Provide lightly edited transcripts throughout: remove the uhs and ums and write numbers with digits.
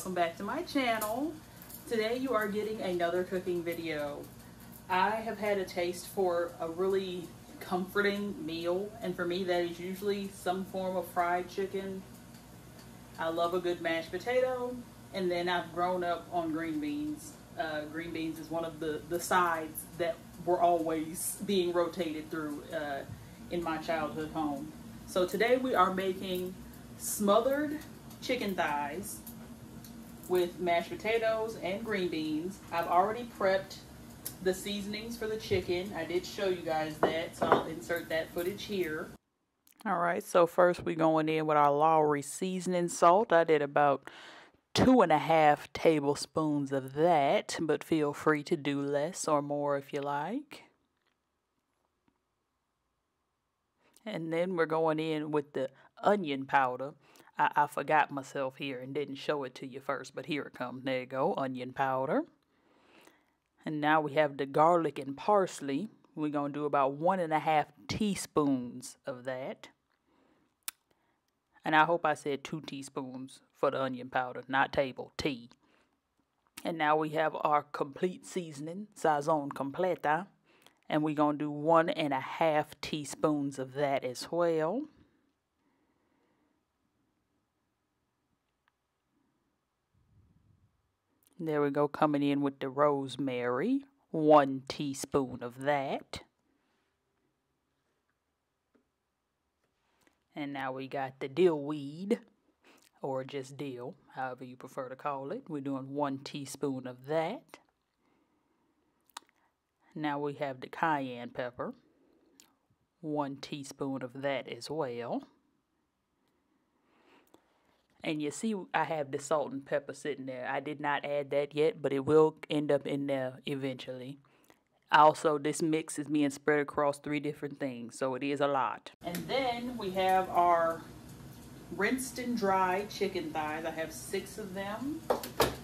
welcome back to my channel. Today you are getting another cooking video. I have had a taste for a really comforting meal, and for me that is usually some form of fried chicken. I love a good mashed potato, and then I've grown up on green beans. Green beans is one of the sides that were always being rotated through in my childhood home. So today we are making smothered chicken thighs with mashed potatoes and green beans. I've already prepped the seasonings for the chicken. I did show you guys that, so I'll insert that footage here. Alright, so first we're going in with our Lowry seasoning salt. I did about 2.5 tablespoons of that, but feel free to do less or more if you like. And then we're going in with the onion powder. I forgot myself here and didn't show it to you first, but here it comes. There you go, onion powder. And now we have the garlic and parsley. We're going to do about 1.5 teaspoons of that. And I hope I said 2 teaspoons for the onion powder, not table, tea. And now we have our complete seasoning, sazon completa. And we're going to do 1.5 teaspoons of that as well. There we go, coming in with the rosemary, 1 teaspoon of that. And now we got the dill weed, or just dill, however you prefer to call it. We're doing 1 teaspoon of that. Now we have the cayenne pepper, 1 teaspoon of that as well. And you see I have the salt and pepper sitting there. I did not add that yet, but it will end up in there eventually. Also, this mix is being spread across 3 different things, so it is a lot. And then we have our rinsed and dried chicken thighs. I have 6 of them.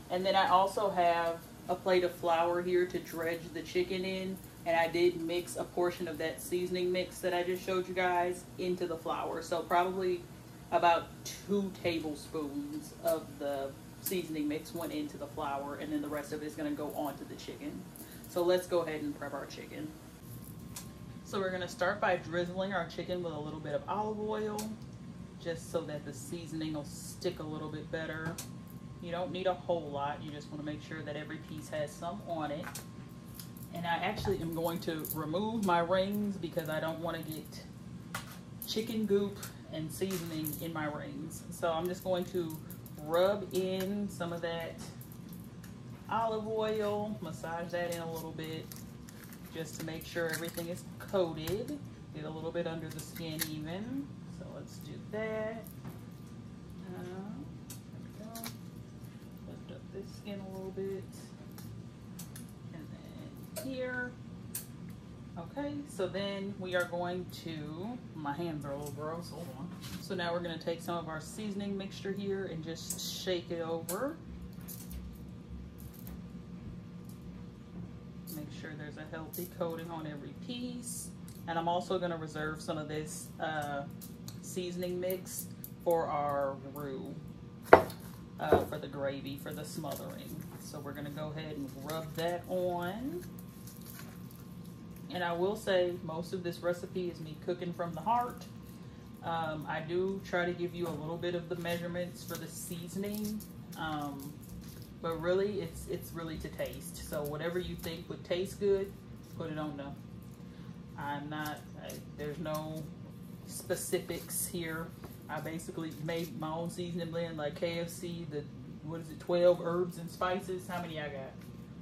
And then I also have a plate of flour here to dredge the chicken in, and I did mix a portion of that seasoning mix that I just showed you guys into the flour. So probably about 2 tablespoons of the seasoning mix went into the flour, and then the rest of it is going to go onto the chicken. So let's go ahead and prep our chicken. So we're going to start by drizzling our chicken with a little bit of olive oil, just so that the seasoning will stick a little bit better. You don't need a whole lot. You just want to make sure that every piece has some on it. And I actually am going to remove my rings because I don't want to get chicken goop and seasoning in my rings. So I'm just going to rub in some of that olive oil, massage that in a little bit just to make sure everything is coated. Get a little bit under the skin even. So let's do that. This skin a little bit, and then here. Okay, so then we are going to, my hands are a little gross, hold on. So now we're going to take some of our seasoning mixture here and just shake it over. Make sure there's a healthy coating on every piece. And I'm also going to reserve some of this seasoning mix for our roux. For the gravy, for the smothering. So we're going to go ahead and rub that on. And I will say most of this recipe is me cooking from the heart. I do try to give you a little bit of the measurements for the seasoning, but really it's really to taste. So whatever you think would taste good, put it on there. There's no specifics here. I basically made my own seasoning blend like KFC, 12 herbs and spices. How many I got?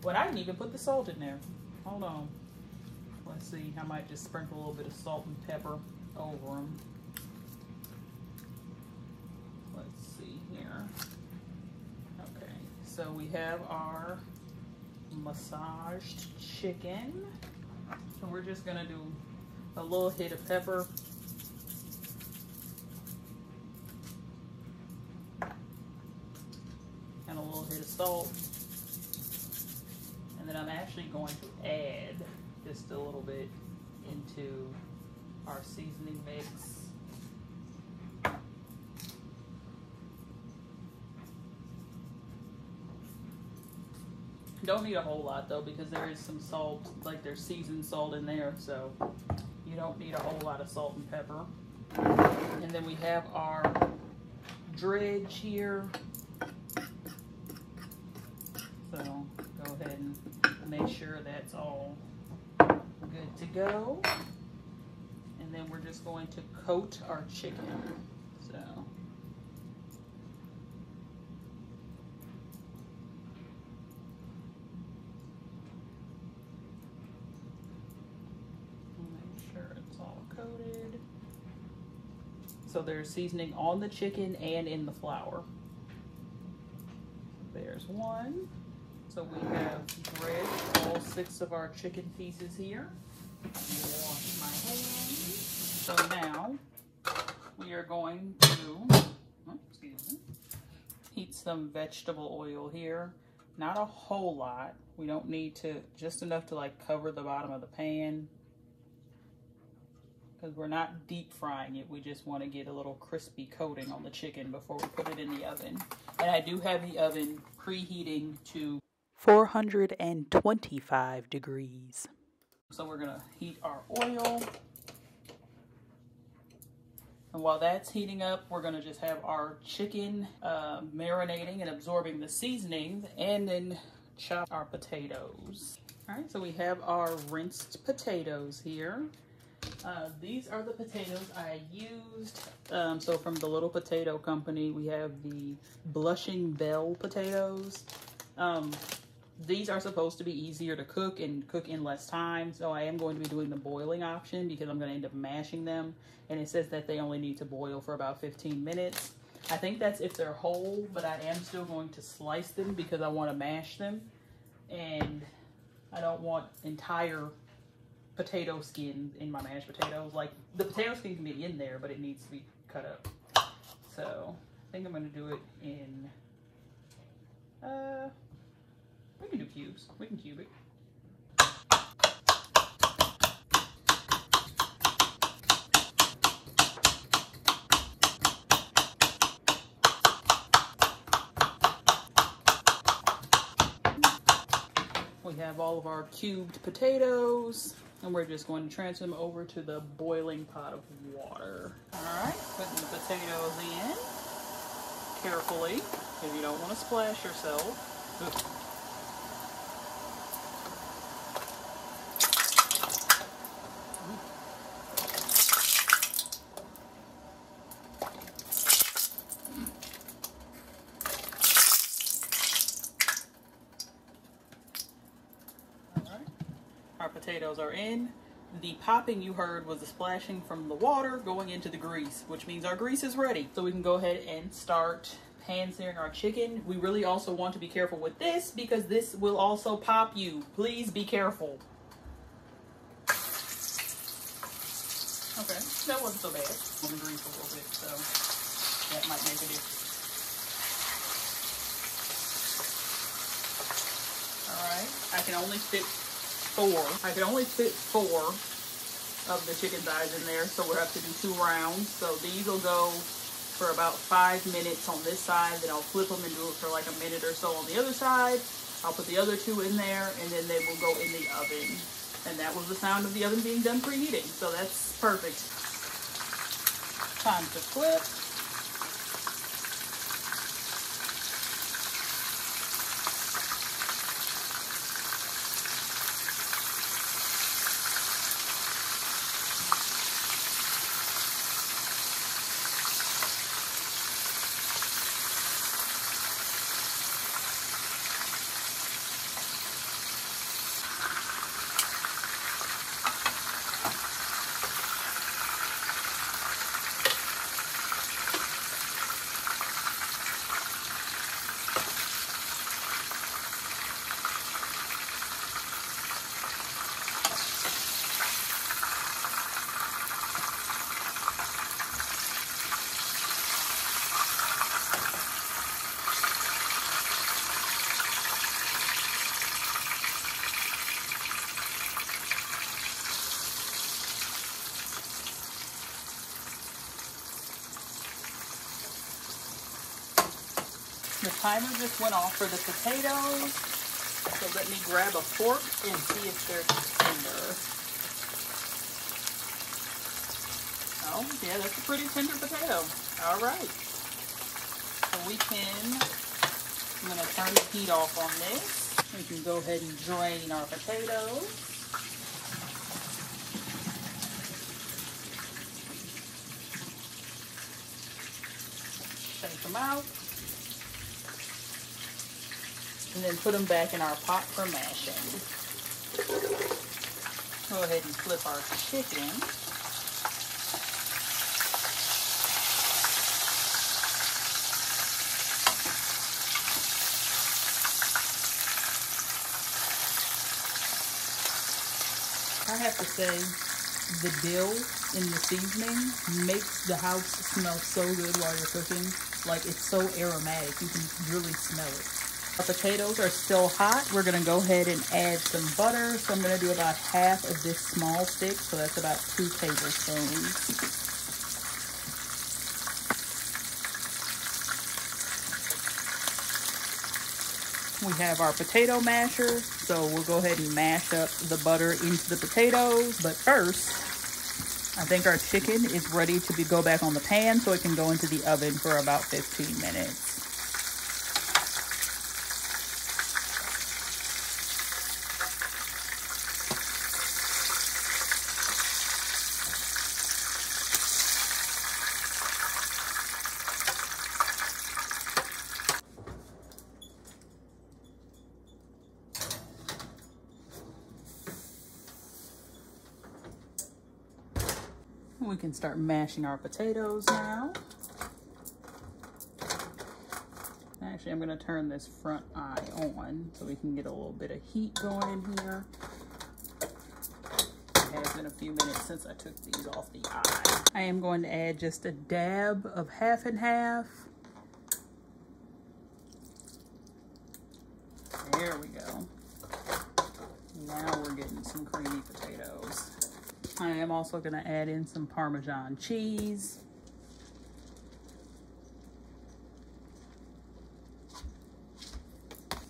Well, I didn't even put the salt in there. Hold on. Let's see. I might just sprinkle a little bit of salt and pepper over them. Let's see here. Okay, so we have our massaged chicken. So we're just gonna do a little hit of pepper. And a little hit of salt. And then I'm actually going to add just a little bit into our seasoning mix. Don't need a whole lot though, because there is some salt, like there's seasoned salt in there, so you don't need a whole lot of salt and pepper. And then we have our dredge here. So go ahead and make sure that's all good to go. And then we're just going to coat our chicken. So make sure it's all coated. So there's seasoning on the chicken and in the flour. There's one. So we have dredged all 6 of our chicken pieces here. Wash my hands. So now we are going to heat some vegetable oil here. Not a whole lot. We don't need to, just enough to like cover the bottom of the pan, because we're not deep frying it. We just want to get a little crispy coating on the chicken before we put it in the oven. And I do have the oven preheating to 425 degrees. So we're gonna heat our oil. And while that's heating up, we're gonna just have our chicken marinating and absorbing the seasonings, and then chop our potatoes. All right, so we have our rinsed potatoes here. These are the potatoes I used. So from the Little Potato Company, we have the Blushing Bell potatoes. These are supposed to be easier to cook and cook in less time. So I am going to be doing the boiling option because I'm going to end up mashing them. And it says that they only need to boil for about 15 minutes. I think that's if they're whole, but I am still going to slice them because I want to mash them. And I don't want entire potato skin in my mashed potatoes. Like, the potato skin can be in there, but it needs to be cut up. So I think I'm going to do it in, we can do cubes. We can cube it. We have all of our cubed potatoes, and we're just going to transfer them over to the boiling pot of water. All right, putting the potatoes in carefully because you don't want to splash yourself. Ooh. Our potatoes are in. The popping you heard was the splashing from the water going into the grease, which means our grease is ready. So we can go ahead and start pan searing our chicken. We really also want to be careful with this because this will also pop you. Please be careful. Okay, that wasn't so bad. On the grease a little bit, so that might make a difference. All right, I can only fit 4 of the chicken thighs in there, so we'll have to do 2 rounds. So these will go for about 5 minutes on this side, then I'll flip them and do it for like a minute or so on the other side. I'll put the other 2 in there, and then they will go in the oven. And that was the sound of the oven being done preheating, so that's perfect. Time to flip. The timer just went off for the potatoes. So let me grab a fork and see if they're tender. Oh, yeah, that's a pretty tender potato. All right. So I'm going to turn the heat off on this. We can go ahead and drain our potatoes. Take them out. And then put them back in our pot for mashing. Go ahead and flip our chicken. I have to say, the dill in the seasoning makes the house smell so good while you're cooking. Like, it's so aromatic, you can really smell it. Our potatoes are still hot. We're gonna go ahead and add some butter. So I'm gonna do about half of this small stick, so that's about 2 tablespoons. We have our potato masher, so we'll go ahead and mash up the butter into the potatoes. But first, I think our chicken is ready to go back on the pan, so it can go into the oven for about 15 minutes. We can start mashing our potatoes now. Actually, I'm going to turn this front eye on so we can get a little bit of heat going in here. It has been a few minutes since I took these off the eye. I am going to add just a dab of half and half. There we go. Now we're getting some creamy potatoes. I am also going to add in some Parmesan cheese.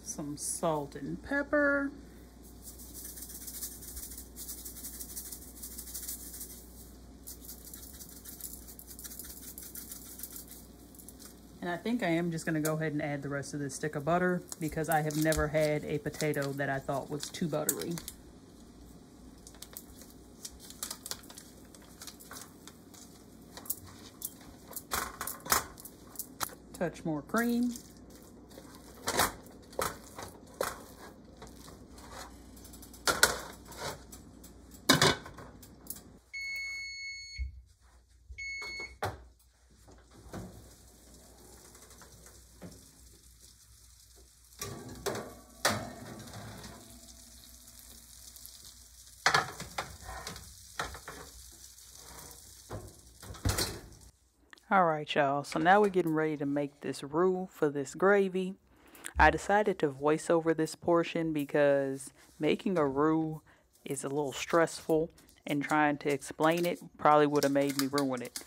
Some salt and pepper. And I think I am just going to go ahead and add the rest of this stick of butter because I have never had a potato that I thought was too buttery. Touch more cream. Alright y'all, so now we're getting ready to make this roux for this gravy. I decided to voice over this portion because making a roux is a little stressful and trying to explain it probably would have made me ruin it.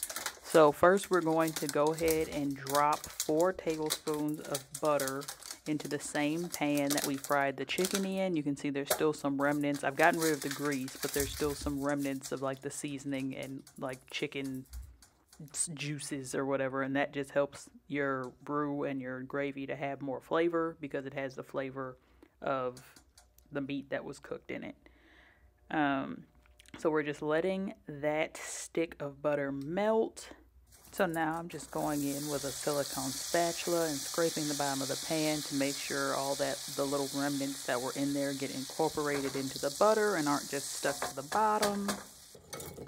So first we're going to go ahead and drop 4 tablespoons of butter into the same pan that we fried the chicken in. You can see there's still some remnants. I've gotten rid of the grease, but there's still some remnants of like the seasoning and like chicken juices or whatever, and that just helps your roux and your gravy to have more flavor because it has the flavor of the meat that was cooked in it. So we're just letting that stick of butter melt. So now I'm just going in with a silicone spatula and scraping the bottom of the pan to make sure all that the little remnants that were in there get incorporated into the butter and aren't just stuck to the bottom.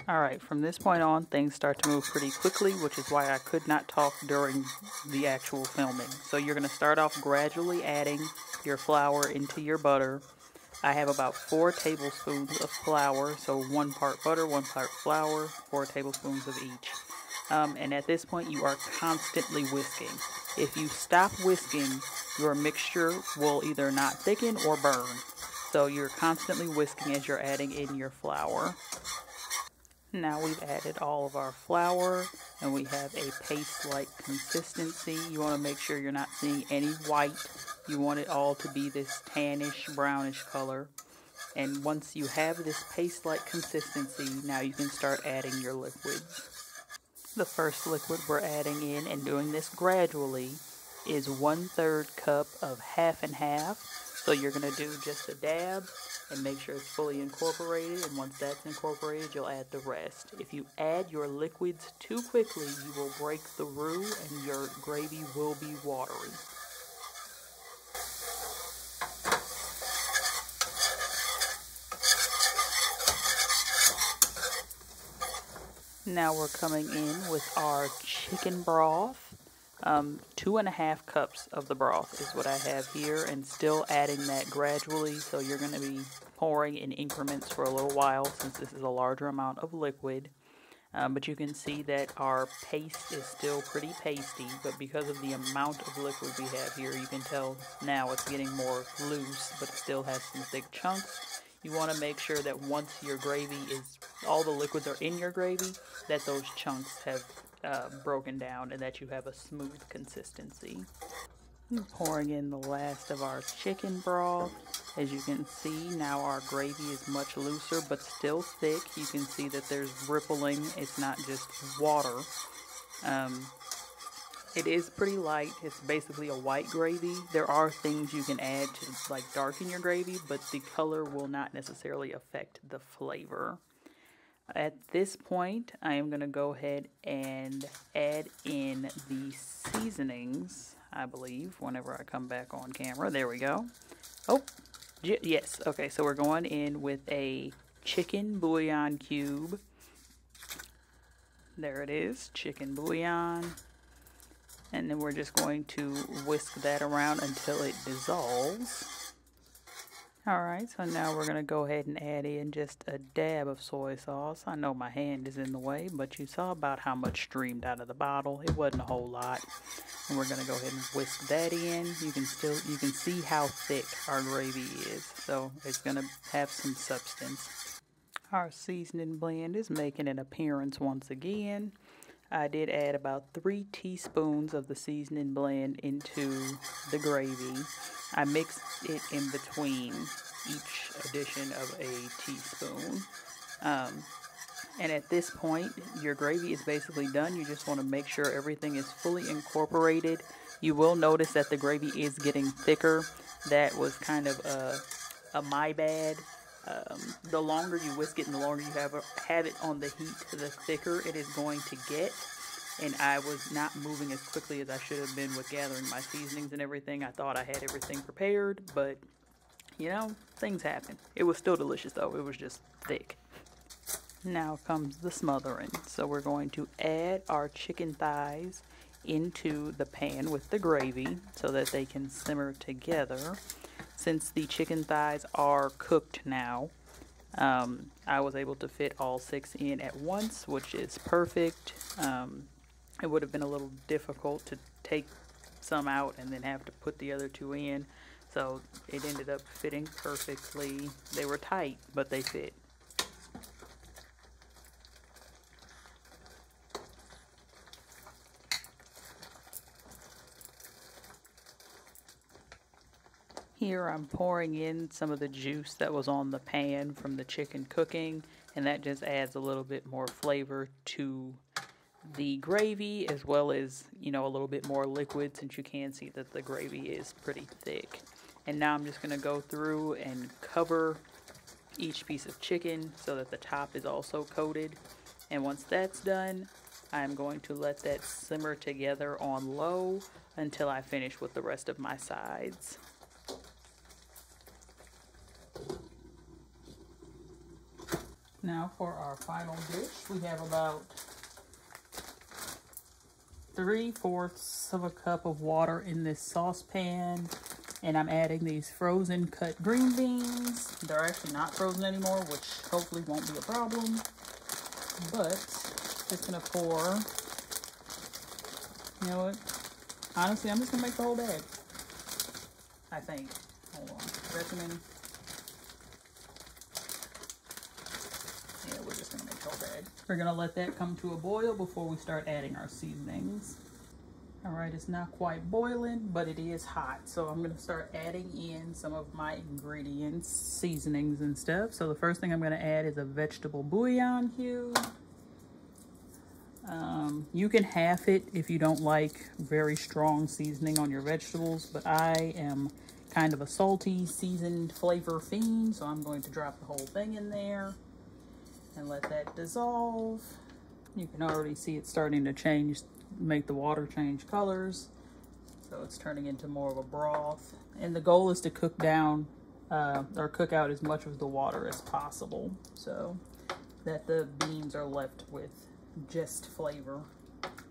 Alright, from this point on, things start to move pretty quickly, which is why I could not talk during the actual filming. So you're going to start off gradually adding your flour into your butter. I have about 4 tablespoons of flour, so 1 part butter, 1 part flour, 4 tablespoons of each. And at this point, you are constantly whisking. If you stop whisking, your mixture will either not thicken or burn. So you're constantly whisking as you're adding in your flour. Now we've added all of our flour and we have a paste-like consistency. You want to make sure you're not seeing any white. You want it all to be this tannish, brownish color. And once you have this paste-like consistency, now you can start adding your liquids. The first liquid we're adding in, and doing this gradually, is 1/3 cup of half and half. So you're going to do just a dab and make sure it's fully incorporated, and once that's incorporated, you'll add the rest. If you add your liquids too quickly, you will break the roux and your gravy will be watery. Now we're coming in with our chicken broth. 2.5 cups of the broth is what I have here, and still adding that gradually, so you're going to be pouring in increments for a little while since this is a larger amount of liquid. But you can see that our paste is still pretty pasty, but because of the amount of liquid we have here, you can tell now it's getting more loose, but it still has some thick chunks. You want to make sure that once your gravy is, all the liquids are in your gravy, that those chunks have broken down and that you have a smooth consistency. I'm pouring in the last of our chicken broth. As you can see, now our gravy is much looser but still thick. You can see that there's rippling. It's not just water. It is pretty light. It's basically a white gravy. There are things you can add to like darken your gravy, but the color will not necessarily affect the flavor. At this point, I am going to go ahead and add in the seasonings, I believe, whenever I come back on camera. There we go. Oh, yes. Okay, so we're going in with a chicken bouillon cube. There it is, chicken bouillon. And then we're just going to whisk that around until it dissolves. Alright, so now we're going to go ahead and add in just a dab of soy sauce. I know my hand is in the way, but you saw about how much streamed out of the bottle. It wasn't a whole lot. And we're going to go ahead and whisk that in. You can see how thick our gravy is. So it's going to have some substance. Our seasoning blend is making an appearance once again. I did add about 3 teaspoons of the seasoning blend into the gravy. I mixed it in between each addition of a teaspoon. And at this point, your gravy is basically done. You just want to make sure everything is fully incorporated. You will notice that the gravy is getting thicker. That was kind of a my bad. The longer you whisk it and the longer you have it on the heat, the thicker it is going to get. And I was not moving as quickly as I should have been with gathering my seasonings and everything. I thought I had everything prepared, but, you know, things happen. It was still delicious, though. It was just thick. Now comes the smothering. So we're going to add our chicken thighs into the pan with the gravy so that they can simmer together. Since the chicken thighs are cooked now, I was able to fit all 6 in at once, which is perfect. It would have been a little difficult to take some out and then have to put the other 2 in. So it ended up fitting perfectly. They were tight, but they fit. Here I'm pouring in some of the juice that was on the pan from the chicken cooking, and that just adds a little bit more flavor to the gravy, as well as, you know, a little bit more liquid, since you can see that the gravy is pretty thick. And now I'm just going to go through and cover each piece of chicken so that the top is also coated. And once that's done, I'm going to let that simmer together on low until I finish with the rest of my sides. Now for our final dish, we have about 3/4 of a cup of water in this saucepan, and I'm adding these frozen cut green beans. They're actually not frozen anymore, which hopefully won't be a problem, but just gonna pour, you know what, honestly I'm just gonna make the whole bag, I think. Hold on, recommend. Yeah, we're just gonna make the whole bag. We're gonna let that come to a boil before we start adding our seasonings. All right, it's not quite boiling, but it is hot. So I'm gonna start adding in some of my ingredients, seasonings and stuff. So the first thing I'm gonna add is a vegetable bouillon cube. You can half it if you don't like very strong seasoning on your vegetables, but I am kind of a salty, seasoned flavor fiend, so I'm going to drop the whole thing in there and let that dissolve. You can already see it starting to change, make the water change colors. So it's turning into more of a broth. And the goal is to cook down or cook out as much of the water as possible so that the beans are left with just flavor,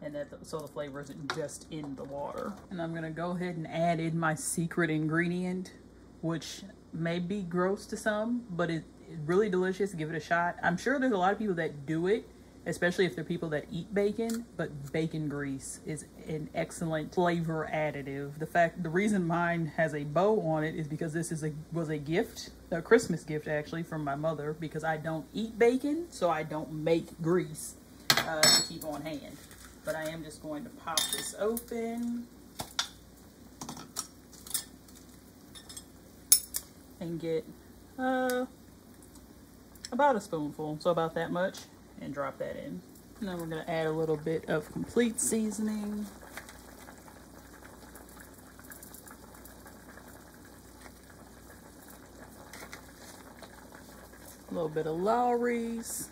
and so the flavor isn't just in the water. And I'm gonna go ahead and add in my secret ingredient, which may be gross to some, but it's really delicious. Give it a shot. I'm sure there's a lot of people that do it, especially if they're people that eat bacon, but bacon grease is an excellent flavor additive. The reason mine has a bow on it is because this was a gift, a Christmas gift actually, from my mother, because I don't eat bacon, so I don't make grease to keep on hand. But I am just going to pop this open and get about a spoonful, so about that much, and drop that in. And then we're going to add a little bit of complete seasoning. A little bit of Lawry's.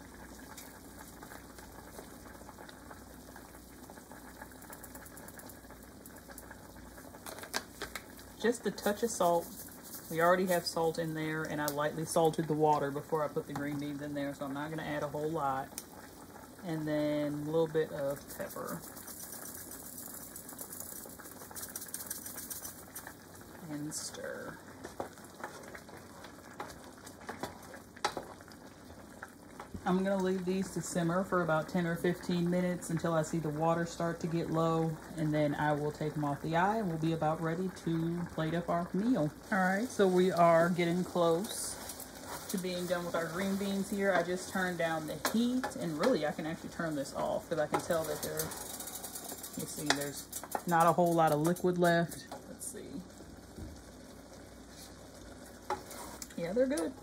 Just a touch of salt. We already have salt in there, and I lightly salted the water before I put the green beans in there, so I'm not going to add a whole lot. And then a little bit of pepper. And stir. I'm going to leave these to simmer for about 10 or 15 minutes until I see the water start to get low, and then I will take them off the eye and we'll be about ready to plate up our meal. All right, so we are getting close to being done with our green beans here. I just turned down the heat, and really I can actually turn this off because I can tell that you see there's not a whole lot of liquid left. Let's see. Yeah, they're good.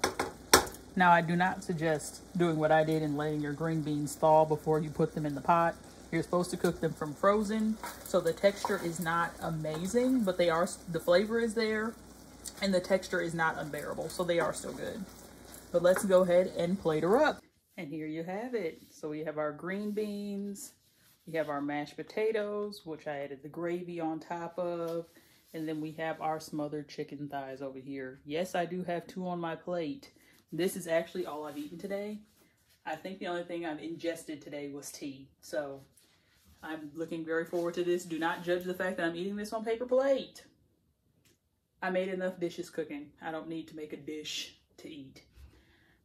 Now, I do not suggest doing what I did and letting your green beans thaw before you put them in the pot. You're supposed to cook them from frozen, so the texture is not amazing, but the flavor is there, and the texture is not unbearable, so they are still good. But let's go ahead and plate her up. And here you have it. So we have our green beans, we have our mashed potatoes, which I added the gravy on top of, and then we have our smothered chicken thighs over here. Yes, I do have 2 on my plate. This is actually all I've eaten today. I think the only thing I've ingested today was tea. So I'm looking very forward to this. Do not judge the fact that I'm eating this on paper plate. I made enough dishes cooking. I don't need to make a dish to eat.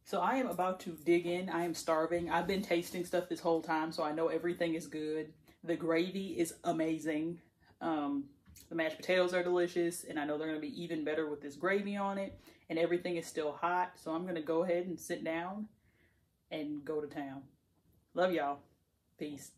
So I am about to dig in. I am starving. I've been tasting stuff this whole time, so I know everything is good. The gravy is amazing. The mashed potatoes are delicious, and I know they're going to be even better with this gravy on it. And everything is still hot, so I'm going to go ahead and sit down and go to town. Love y'all. Peace.